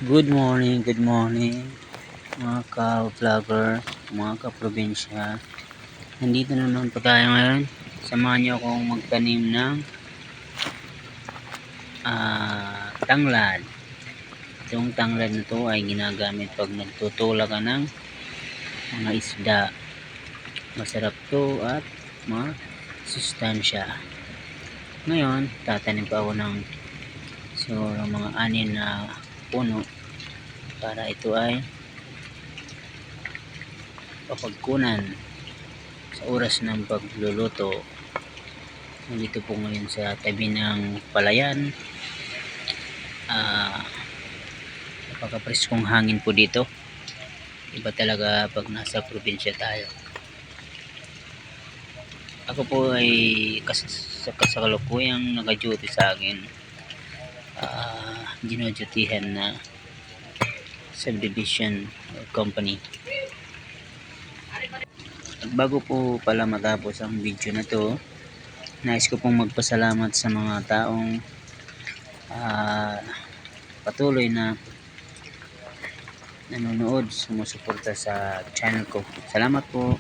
Good morning mga ka-vlogger, mga ka-probinsya. Nandito naman po tayo ngayon. Samahan niyo akong magtanim ng tanglad. Itong tanglad na to ay ginagamit pag nagtutulak ka ng mga isda. Masarap to at masustansya. Ngayon, tatanim pa ako ng siguro mga 6 na puno para ito ay papagkunan sa oras ng pagluluto. Nandito po ngayon sa tabi ng palayan. Napakapreskong hangin po dito. Iba talaga pag nasa probinsya tayo. Ako po ay sa kasalukuyang naka-duty sa akin dinodutihan na subdivision company. At bago po pala matapos ang video na to, nais ko pong magpasalamat sa mga taong patuloy na nanonood, sumusuporta sa channel ko. Salamat po.